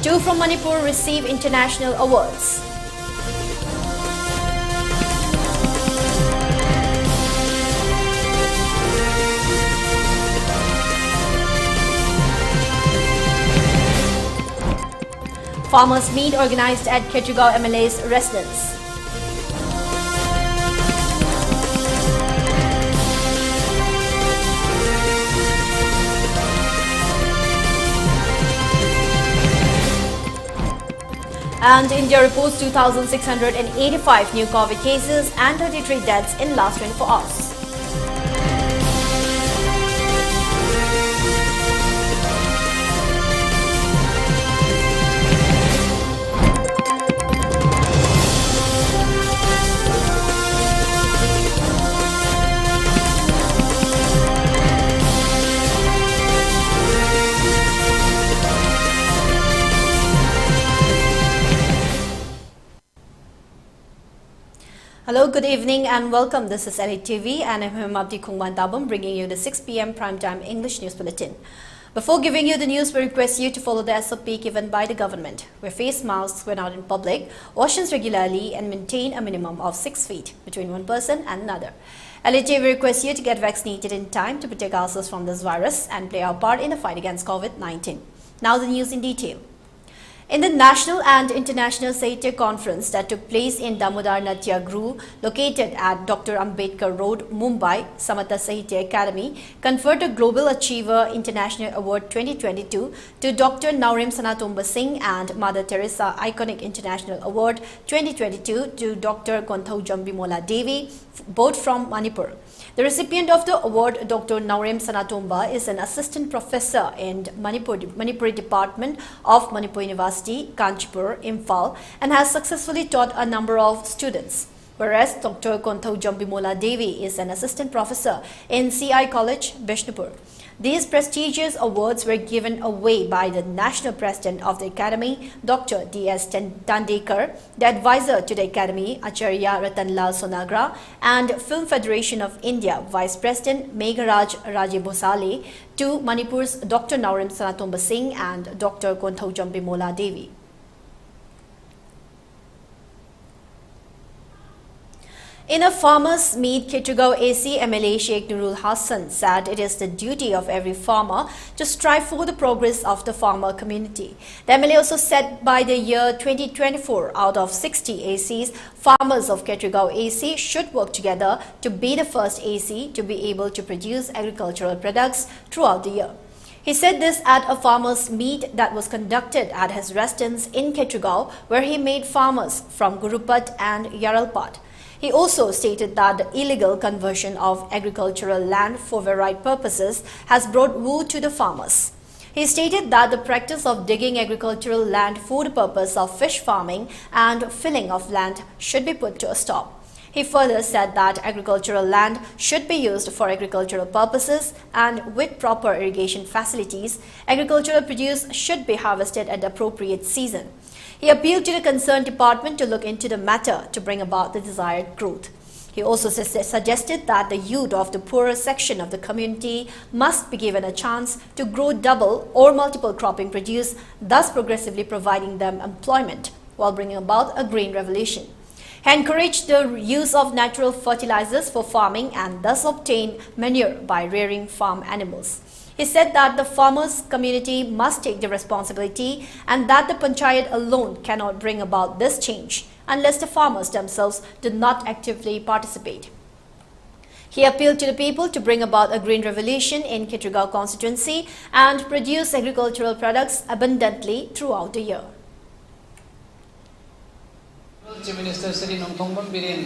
Two from Manipur receive international awards. Farmers' meet organized at Ketrugao MLA's residence. And India reports 2,685 new COVID cases and 33 deaths in last 24 hours. Hello, good evening and welcome. This is ELITETV and I'm Hemabati bringing you the 6 p.m. primetime English news bulletin. Before giving you the news, we request you to follow the SOP given by the government. Wear face masks when out in public, wash hands regularly and maintain a minimum of 6 feet between one person and another. ELITETV requests you to get vaccinated in time to protect ourselves from this virus and play our part in the fight against COVID-19. Now the news in detail. In the National and International Sahitya Conference that took place in Damodar Natya Gru, located at Dr. Ambedkar Road, Mumbai, Samata Sahitya Academy conferred a Global Achiever International Award 2022 to Dr. Naurem Sanatomba Singh and Mother Teresa Iconic International Award 2022 to Dr. Konthaujam Bimola Devi, both from Manipur. The recipient of the award, Dr. Naurem Sanatomba, is an assistant professor in Manipuri Department of Manipur University, Kanchipur, Imphal, and has successfully taught a number of students. Whereas Dr. Konthaujam Bimola Devi is an assistant professor in CI College, Bishnupur. These prestigious awards were given away by the National President of the Academy, Dr. D.S. Tandekar, the advisor to the Academy, Acharya Ratanlal Sonagra, and Film Federation of India Vice President Megharaj Rajebhosale, to Manipur's Dr. Naurem Sanatomba Singh and Dr. Konthaujam Bimola Devi. In a farmers' meet, Ketrugao AC MLA Sheikh Nurul Hassan said it is the duty of every farmer to strive for the progress of the farmer community. The MLA also said by the year 2024, out of 60 ACs, farmers of Ketrugao AC should work together to be the first AC to be able to produce agricultural products throughout the year. He said this at a farmers' meet that was conducted at his residence in Ketrugao, where he made farmers from Gurupat and Yaralpat. He also stated that the illegal conversion of agricultural land for varied purposes has brought woe to the farmers. He stated that the practice of digging agricultural land for the purpose of fish farming and filling of land should be put to a stop. He further said that agricultural land should be used for agricultural purposes and with proper irrigation facilities, agricultural produce should be harvested at the appropriate season. He appealed to the concerned department to look into the matter to bring about the desired growth. He also suggested that the youth of the poorer section of the community must be given a chance to grow double or multiple cropping produce, thus progressively providing them employment while bringing about a green revolution. He encouraged the use of natural fertilizers for farming and thus obtain manure by rearing farm animals. He said that the farmers' community must take the responsibility and that the panchayat alone cannot bring about this change unless the farmers themselves do not actively participate. He appealed to the people to bring about a green revolution in Ketrugao constituency and produce agricultural products abundantly throughout the year. Chief Minister Sri Nongthongbam Biren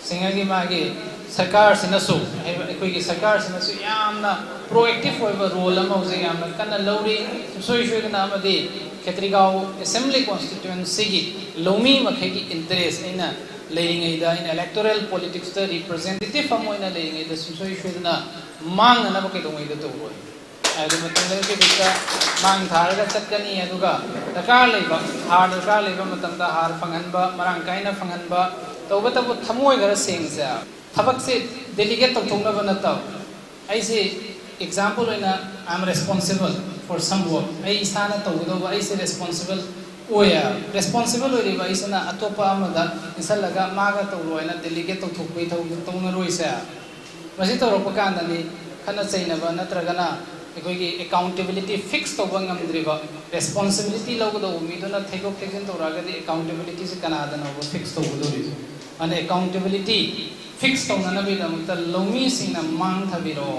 Singhagi Magi Sarkar Sinasu, Equigi Sarkar Sinasu, Yamna proactive over role among Yamna Kana Lowry, Soishuganamadi, Ketrugao Assembly Constituency, Lomi Makaki interest in a laying in electoral politics, the representative from one laying the Soishuna Mang and Abakadumi the two. I do not think Mang Targa Sakani Aduga, the car labor, hard the car labor Matanda, Har Fanganba, Marankaina Fanganba, the Watabu Tamoiga sings Tabaxi, delegate of Tungavanata. I say, example, I'm responsible. for some work. I isana tawudo I say responsible. Oya responsible ori isana atopa amada isalaga maga tawloina delegate to thukui tawna roisa. Masi tawropakanda ni khana chainaba natragana ekoi accountability fixed to bangam driba responsibility logodo umidona thekok tekin toraga the accountability se kanada no fixed to buduri and accountability fixed to nana bi damta lomi sina mang thabiro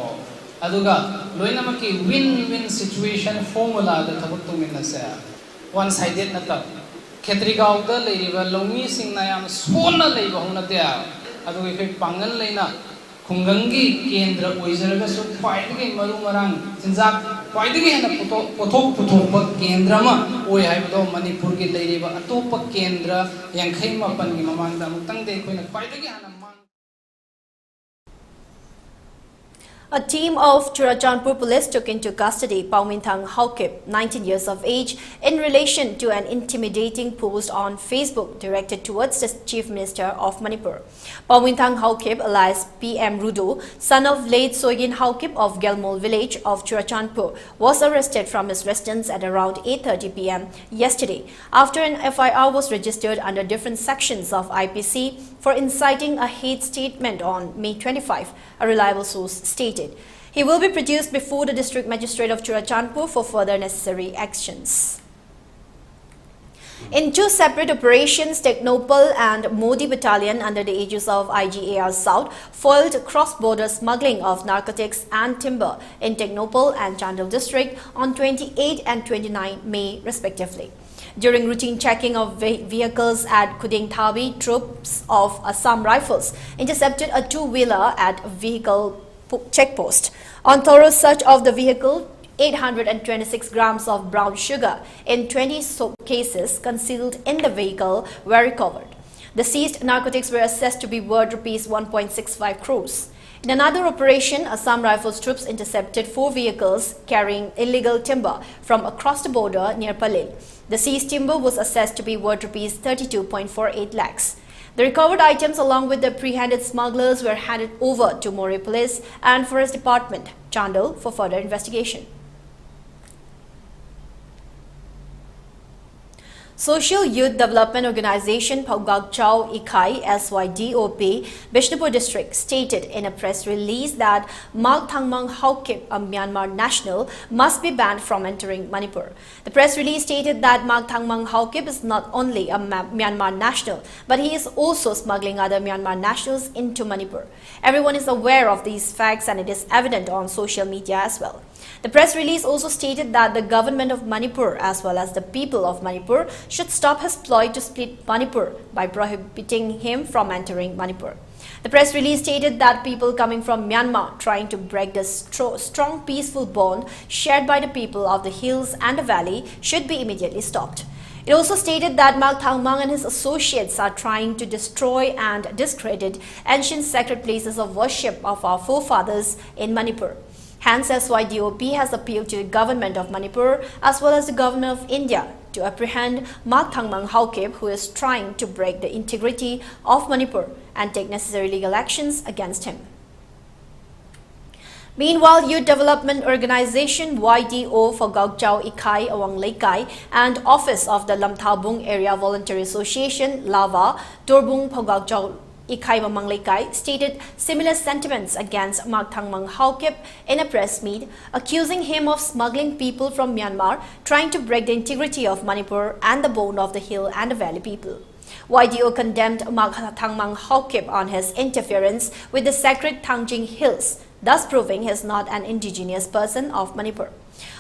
aduga loinamaki win-win situation formula da thabuk tumina se one sided nata khetrigaw da leiriba lomi singna yam sona leiba hona te aduga ekoi pangal leina Kungangi Kendra Wizaraga so fighting Maru Marang, Sinzak, fighting in a Putopa Kendrama, we have no Manipur Git Lady, but Atopa Kendra, Yankima Panimamanda, Mutang de Queen, fighting a man. A team of Churachandpur police took into custody Paumintang Haukip, 19 years of age, in relation to an intimidating post on Facebook directed towards the Chief Minister of Manipur. Paumintang Haukip, alias PM Rudo, son of late Soygin Haukip of Gelmol village of Churachandpur, was arrested from his residence at around 8:30 p.m. yesterday after an FIR was registered under different sections of IPC for inciting a hate statement on May 25, a reliable source stated. He will be produced before the District Magistrate of Churachandpur for further necessary actions. In two separate operations, Technopal and Modi Battalion under the aegis of IGAR South foiled cross-border smuggling of narcotics and timber in Technopal and Chandel district on 28 and 29 May respectively. During routine checking of vehicles at Kuding Thabi, troops of Assam Rifles intercepted a two-wheeler at vehicle checkpost. On thorough search of the vehicle, 826 grams of brown sugar in 20 cases concealed in the vehicle were recovered. The seized narcotics were assessed to be worth Rs 1.65 crores. In another operation, Assam Rifles troops intercepted 4 vehicles carrying illegal timber from across the border near Palil. The seized timber was assessed to be worth Rs 32.48 lakhs. The recovered items along with the apprehended smugglers were handed over to Moreh Police and Forest Department, Chandel, for further investigation. Social Youth Development Organization Paugagchau Ikai SYDOP, Bishnupur District, stated in a press release that Mag Thangmang Haukip, a Myanmar national, must be banned from entering Manipur. The press release stated that Mag Thangmang Haukip is not only a Myanmar national, but he is also smuggling other Myanmar nationals into Manipur. Everyone is aware of these facts and it is evident on social media as well. The press release also stated that the government of Manipur as well as the people of Manipur should stop his ploy to split Manipur by prohibiting him from entering Manipur. The press release stated that people coming from Myanmar trying to break the strong peaceful bond shared by the people of the hills and the valley should be immediately stopped. It also stated that Mag Thangmang and his associates are trying to destroy and discredit ancient sacred places of worship of our forefathers in Manipur. Hence, SYDOP has appealed to the government of Manipur as well as the government of India to apprehend Mag Thangmang Haukip, who is trying to break the integrity of Manipur, and take necessary legal actions against him. Meanwhile, Youth Development Organization YDO for Gaukchau Ikai Awang Leikai and Office of the Lamthabung Area Voluntary Association Lava Torbung Pagaukchau Ikai Mamang Leikai stated similar sentiments against Mag Thangmang Haukip in a press meet, accusing him of smuggling people from Myanmar, trying to break the integrity of Manipur and the bone of the hill and the valley people. YDO condemned Mag Thangmang Haukip on his interference with the sacred Tangjing Hills, thus proving he is not an indigenous person of Manipur.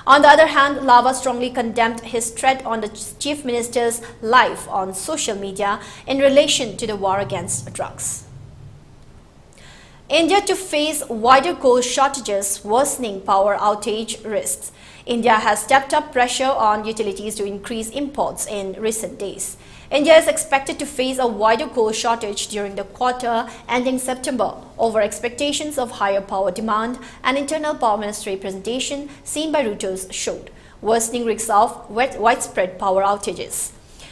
On the other hand, Lava strongly condemned his threat on the Chief Minister's life on social media in relation to the war against drugs. India to face wider coal shortages, worsening power outage risks. India has stepped up pressure on utilities to increase imports in recent days. India is expected to face a wider coal shortage during the quarter ending September over expectations of higher power demand, an internal power ministry presentation seen by Reuters showed, worsening risks of widespread power outages.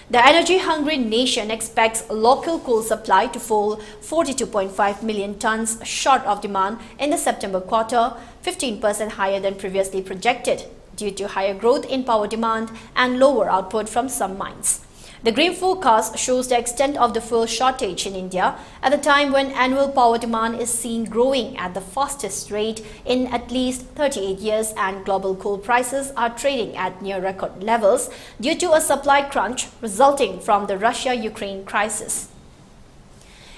The energy-hungry nation expects local coal supply to fall 42.5 million tons short of demand in the September quarter, 15% higher than previously projected. due to higher growth in power demand and lower output from some mines. The green forecast shows the extent of the fuel shortage in India at a time when annual power demand is seen growing at the fastest rate in at least 38 years and global coal prices are trading at near record levels due to a supply crunch resulting from the Russia-Ukraine crisis.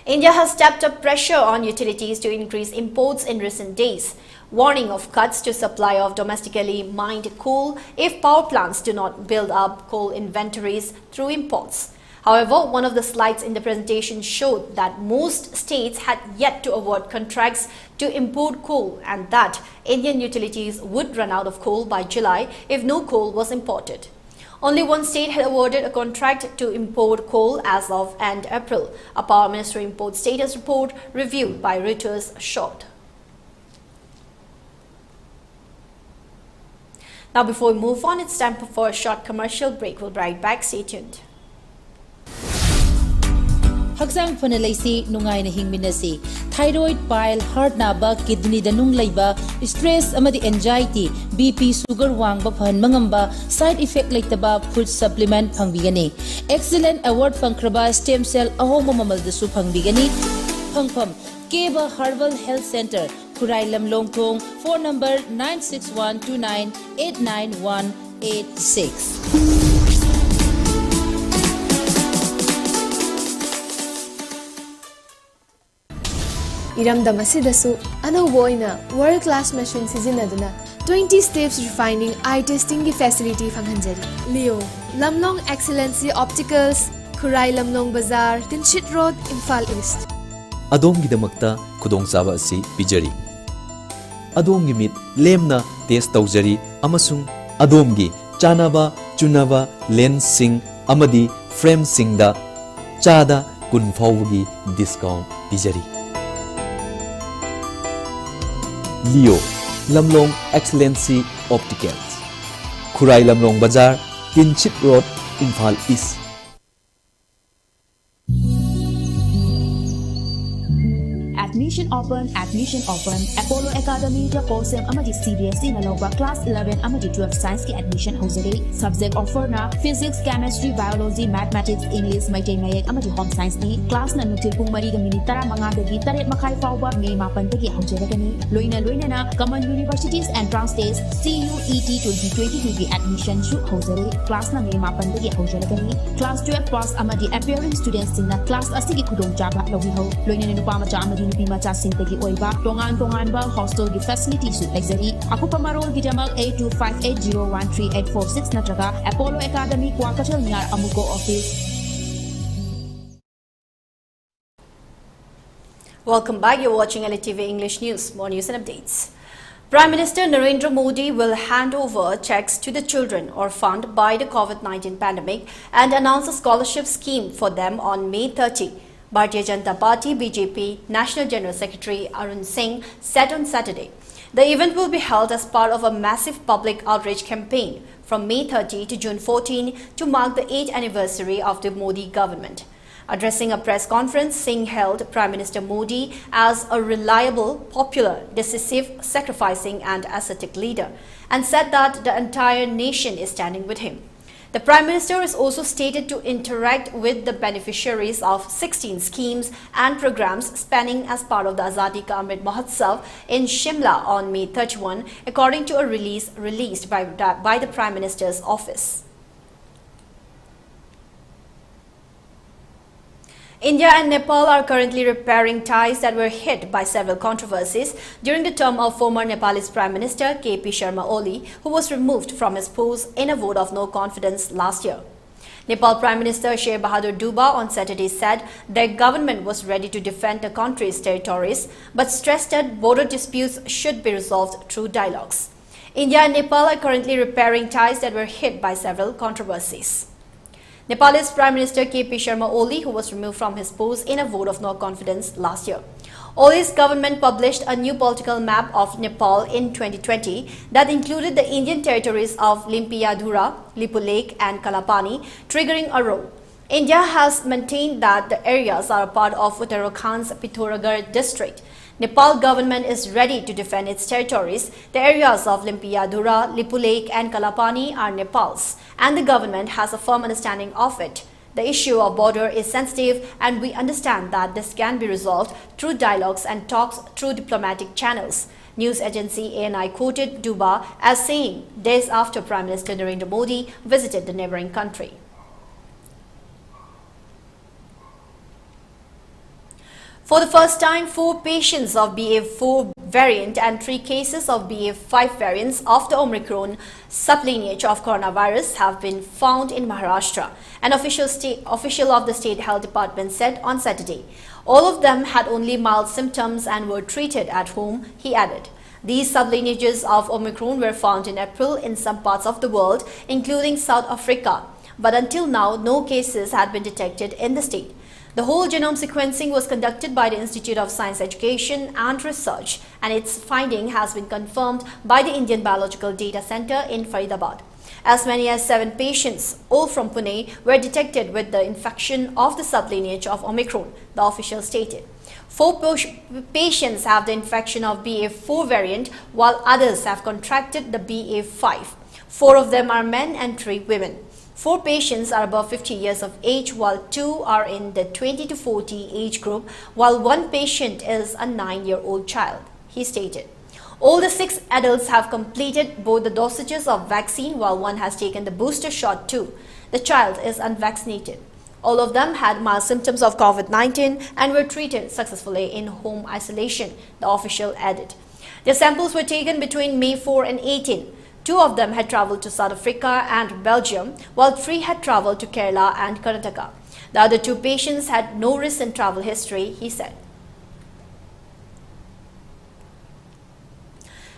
India has stepped up pressure on utilities to increase imports in recent days, warning of cuts to supply of domestically mined coal if power plants do not build up coal inventories through imports. However, one of the slides in the presentation showed that most states had yet to award contracts to import coal and that Indian utilities would run out of coal by July if no coal was imported. Only one state had awarded a contract to import coal as of end April, a Power Ministry import status report reviewed by Reuters showed. Now, before we move on, it's time for a short commercial break. We'll be right back. Stay tuned. Haksang Fanalaisi Nungai na hingminasi thyroid, bile, heart naba, kidney danung laiba, stress amadi anxiety, BP, sugar wangba phan mangamba, side effect laitaba food supplement phangbigani. Excellent award phangraba stem cell ahoma mamaldasu phangbigani. Phangpham Keba Herbal Health Center, Kurai Lamlongthong, phone number 96129899186. Iramdam asidasu anauba oina world class machine sizinaduna 20 steps refining eye testing ki facility phanghanjari. Leo Lamlong Excellency Opticals, Kurai Lamlong Bazaar, Tinchit Road, Imphal East. Adomgidamakta khudongchaba asi pijari. Adomgi mit lemna test tawjari amasung adomgi chanaba chunaba lens sing amadi frame singda chada kun fawgi discount pijari. Leo Lamlong Excellency Opticals, Kurai Lamlong Bazaar, Tinchit Road, Imphal East. Admission open. Apollo Academy the course amadi CBSE na lawba class 11 amadi 12 science ki admission hosere. Subject offer na physics, chemistry, biology, mathematics, English, Maitai Mayek amadi home science ni. Class na nutil pung mari ga minit tara mga dagi taret makai fawba May mapan dagi hosere gani. Loina na Common Universities Entrance Test CUET 2022 ki admission shoot hosere. Class na May mapan dagi hosere gani. Class 12 pass amadi appearing students na class asigi kudong jaba lawi ho. Loina na nupa macha amadi nupi macha sintagi oiba tongan ba hostel gi facility su exari aku pamarol gi jamak 8258013846 natraga Apollo Academy Kwakatel nyar amuko office. Welcome back. You're watching ELITETV English News. More news and updates. Prime Minister Narendra Modi will hand over checks to the children orphaned by the COVID-19 pandemic and announce a scholarship scheme for them on May 30. Bharatiya Janata Party BJP National General Secretary Arun Singh said on Saturday. The event will be held as part of a massive public outreach campaign from May 30 to June 14 to mark the 8th anniversary of the Modi government. Addressing a press conference, Singh hailed Prime Minister Modi as a reliable, popular, decisive, sacrificing and ascetic leader and said that the entire nation is standing with him. The Prime Minister is also stated to interact with the beneficiaries of 16 schemes and programs spanning as part of the Azadi Ka Amrit Mahotsav in Shimla on May 31, according to a release released by the Prime Minister's office. India and Nepal are currently repairing ties that were hit by several controversies during the term of former Nepalese Prime Minister KP Sharma Oli, who was removed from his post in a vote of no confidence last year. Nepal Prime Minister Sheikh Bahadur Duba on Saturday said their government was ready to defend the country's territories, but stressed that border disputes should be resolved through dialogues. India and Nepal are currently repairing ties that were hit by several controversies. Nepalese Prime Minister KP Sharma Oli, who was removed from his post in a vote of no confidence last year. Oli's government published a new political map of Nepal in 2020 that included the Indian territories of Limpiyadhura, Lipu Lake and Kalapani, triggering a row. India has maintained that the areas are a part of Uttarakhand's Pithoragarh district. Nepal government is ready to defend its territories. The areas of Limpiadhura, Lipu Lake and Kalapani are Nepal's, and the government has a firm understanding of it. The issue of border is sensitive, and we understand that this can be resolved through dialogues and talks through diplomatic channels. News agency ANI quoted Duba as saying days after Prime Minister Narendra Modi visited the neighboring country. For the first time, 4 patients of BA4 variant and 3 cases of BA5 variants of the Omicron sublineage of coronavirus have been found in Maharashtra, an official of the State Health Department said on Saturday. All of them had only mild symptoms and were treated at home, he added. These sublineages of Omicron were found in April in some parts of the world, including South Africa, but until now, no cases had been detected in the state. The whole genome sequencing was conducted by the Institute of Science Education and Research, and its finding has been confirmed by the Indian Biological Data Center in Faridabad. As many as 7 patients, all from Pune, were detected with the infection of the sublineage of Omicron, the official stated. 4 patients have the infection of BA4 variant, while others have contracted the BA5. 4 of them are men and 3 women. 4 patients are above 50 years of age, while 2 are in the 20 to 40 age group, while 1 patient is a 9-year-old child, he stated. All the 6 adults have completed both the dosages of vaccine, while 1 has taken the booster shot too. The child is unvaccinated. All of them had mild symptoms of COVID-19 and were treated successfully in home isolation, the official added. Their samples were taken between May 4 and 18. 2 of them had travelled to South Africa and Belgium, while 3 had travelled to Kerala and Karnataka. The other 2 patients had no recent travel history, he said.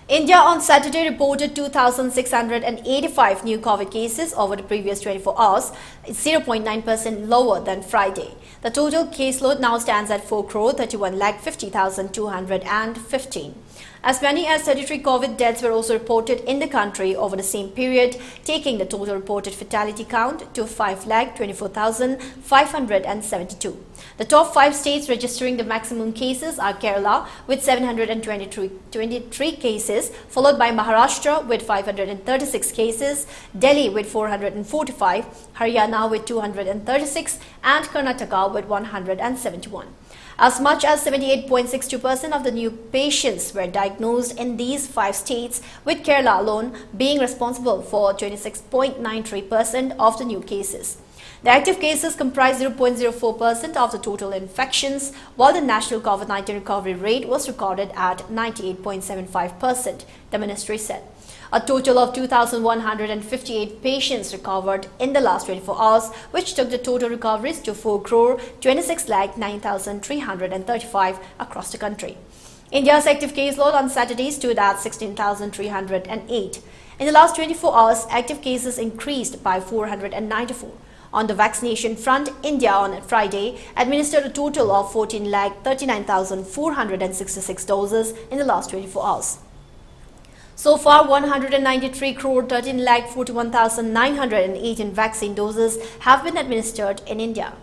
India on Saturday reported 2,685 new COVID cases over the previous 24 hours, 0.9% lower than Friday. The total caseload now stands at 4,31,50,215. As many as 33 COVID deaths were also reported in the country over the same period, taking the total reported fatality count to 5,24,572. The top 5 states registering the maximum cases are Kerala with 723 cases, followed by Maharashtra with 536 cases, Delhi with 445, Haryana with 236 and Karnataka with 171. As much as 78.62% of the new patients were diagnosed in these 5 states, with Kerala alone being responsible for 26.93% of the new cases. The active cases comprise 0.04% of the total infections, while the national COVID-19 recovery rate was recorded at 98.75%, the ministry said. A total of 2,158 patients recovered in the last 24 hours, which took the total recoveries to 4,26,09,335 across the country. India's active caseload on Saturday stood at 16,308. In the last 24 hours, active cases increased by 494. On the vaccination front, India on Friday administered a total of 14,39,466 doses in the last 24 hours. So far, 193,13,41,918 vaccine doses have been administered in India.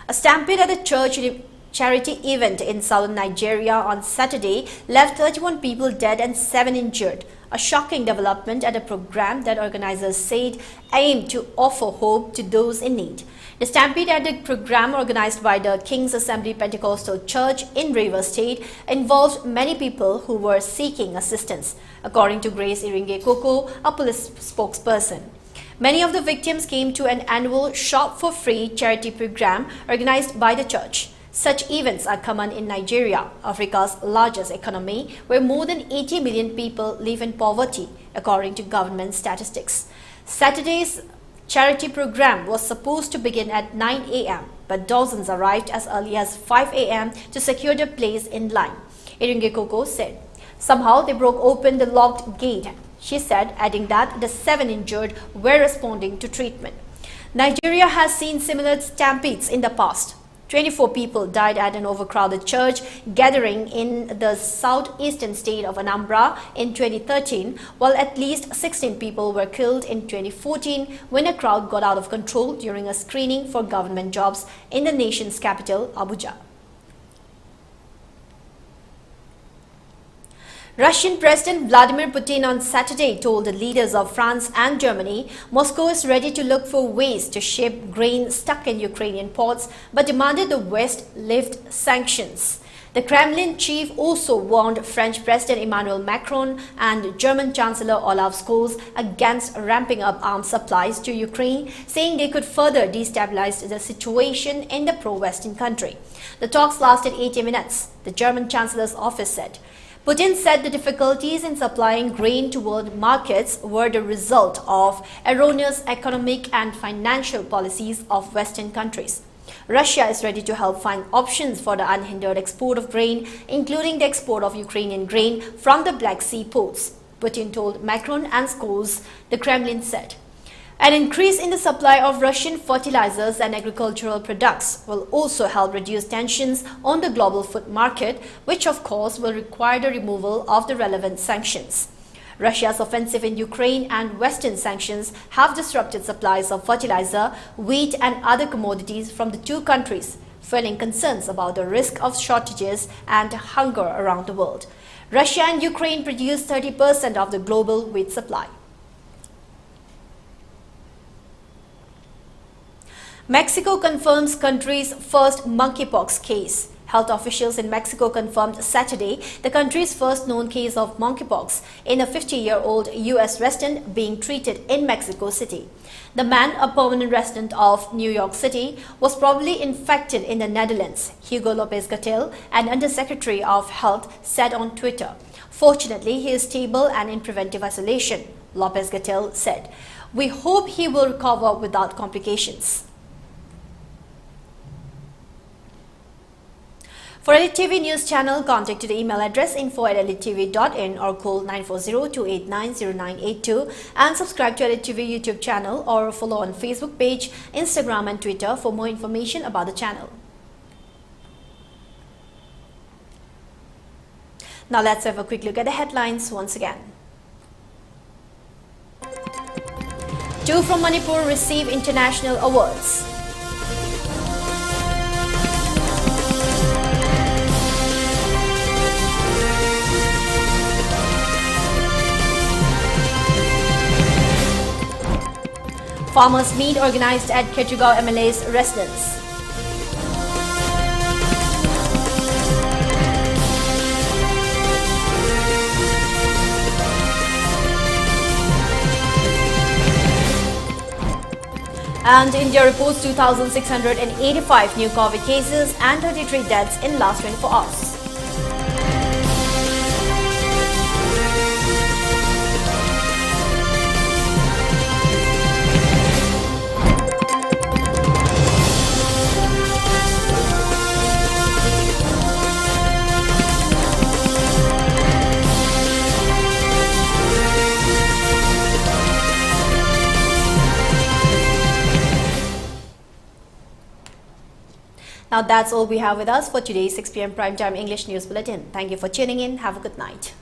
A stampede at the church charity event in southern Nigeria on Saturday left 31 people dead and 7 injured, a shocking development at a program that organizers said aimed to offer hope to those in need. The stampede at the program organized by the King's Assembly Pentecostal Church in Rivers State involved many people who were seeking assistance, according to Grace Iringe Koko, a police spokesperson. Many of the victims came to an annual Shop for Free charity program organized by the church. Such events are common in Nigeria, Africa's largest economy, where more than 80 million people live in poverty, according to government statistics. Saturday's charity program was supposed to begin at 9 a.m., but dozens arrived as early as 5 a.m. to secure their place in line, Iringe Koko said. Somehow they broke open the locked gate, she said, adding that the 7 injured were responding to treatment. Nigeria has seen similar stampedes in the past. 24 people died at an overcrowded church gathering in the southeastern state of Anambra in 2013, while at least 16 people were killed in 2014 when a crowd got out of control during a screening for government jobs in the nation's capital, Abuja. Russian President Vladimir Putin on Saturday told the leaders of France and Germany Moscow is ready to look for ways to ship grain stuck in Ukrainian ports, but demanded the West lift sanctions. The Kremlin chief also warned French President Emmanuel Macron and German Chancellor Olaf Scholz against ramping up arms supplies to Ukraine, saying they could further destabilize the situation in the pro-Western country. The talks lasted 80 minutes, the German Chancellor's office said. Putin said the difficulties in supplying grain to world markets were the result of erroneous economic and financial policies of Western countries. Russia is ready to help find options for the unhindered export of grain, including the export of Ukrainian grain from the Black Sea ports, Putin told Macron and Scholz, the Kremlin said. An increase in the supply of Russian fertilizers and agricultural products will also help reduce tensions on the global food market, which of course will require the removal of the relevant sanctions. Russia's offensive in Ukraine and Western sanctions have disrupted supplies of fertilizer, wheat and other commodities from the two countries, fueling concerns about the risk of shortages and hunger around the world. Russia and Ukraine produce 30% of the global wheat supply. Mexico confirms country's first monkeypox case. Health officials in Mexico confirmed Saturday the country's first known case of monkeypox in a 50-year-old U.S. resident being treated in Mexico City. The man, a permanent resident of New York City, was probably infected in the Netherlands, Hugo Lopez-Gatell, an Undersecretary of Health, said on Twitter. Fortunately, he is stable and in preventive isolation, Lopez-Gatell said. We hope he will recover without complications. For ELITETV News Channel, contact to the email address info@elitetv.in or call 940-289-0982 and subscribe to ELITETV YouTube channel or follow on Facebook page, Instagram and Twitter for more information about the channel. Now let's have a quick look at the headlines once again. Two from Manipur receive international awards. Farmers' meet organized at Ketrugao MLA's residence. And India reports 2,685 new COVID cases and 33 deaths in last 24 hours. Now that's all we have with us for today's 6 p.m. Primetime English News Bulletin. Thank you for tuning in. Have a good night.